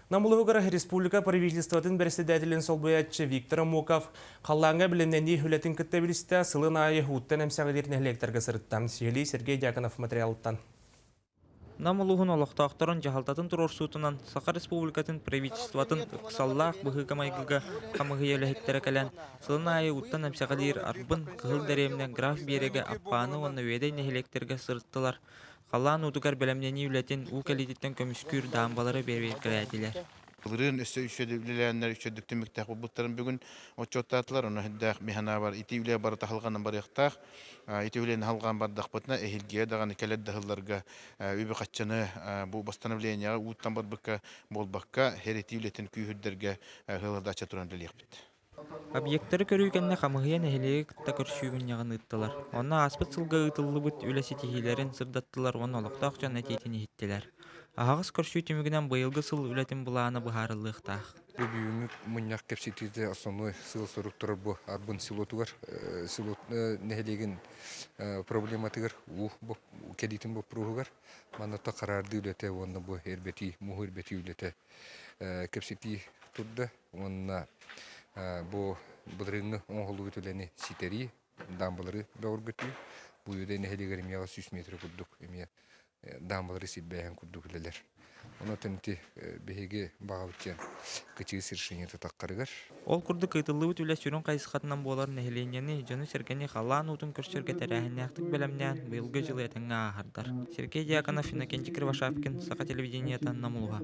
Намылығығыр республика правительствотын председателін солбаятчы Виктор Муков қаллаңға біленнені хүлетін күтті білісті сылын айы хуттан әмсәғылерін әлектерге сырыттан Сергей Дьяконов материалыттан. Намылуғын олықтақтарын жағалтатын тұрор суытынан Сақа республикатын правительствотын ұқсаллақ бұғыға қамығы еліхеттері кәлән сылын айы ұттан әмсәғалер арбын қығыл дәреміне граф береге аппаны оны өйдей нәхелектерге сырыттылар. Қалан ұтығар бәлемнені үлетін ұл-кәлететтен көміскүр дамбалары берберкіләділер. Kılırın üçödülenler üçödükte miktar bulutların bugün oçotatlar onu hiddak mihana var itiyle barı tahılganın barı yaqtaq itiyle halgan bardak batna ehilgiye dağını keled dahıllarga übü qaççanı bu bastanavleniya uuttan barbaka bolbakka her itiyleten küyhüdderge hılada çaturan diliq bit. Объекттары көрүүгенне хамыгыян эхилеги кытта көрсүүгүн ягын ыттылар. Онна аспыт сылга ытыллы бут үлэси тихилерин сырдаттылар, он олоқтақ жан әтейтін ехиттелер. Ағағыз көрсүү түмігінен байылғы сыл үлетін бұлағаны бұхарылықтақ. Бұл бүйінік мұняқ кепсетізде основной сыл соруқтырыр бұл арбын силотуғар. Силот нәхелеген проблематығар, кәдейтін бұл пұрғығар. Манатта қарарды үлеті, онна бұл әрбеті, мұғы әрбеті үлеті кепсеті тұрды. Онна бұл бұдырыңы оңғылығы төлені ситері, дамбалары бәуір көтті. Бұл үйде нәхелегер емияға 100 метр күрдік, емия дамбалары сетбәйін күрдік үлелер. Оны тәнті бәйге бағалықкен кәчігі сіршінеті таққарығар. Ол күрді қытылы бүт үлі сүрін қайсықатынан болар нәхеленені жоны сәргені қалан ұтын көрсерге тәрәхін яқтық бәлемнен бұйылғы жылы әтіңі ағардар. Сергей Дьяконов, Иннокентий Кривошапкин, Сақа телевидениятан Намылуға.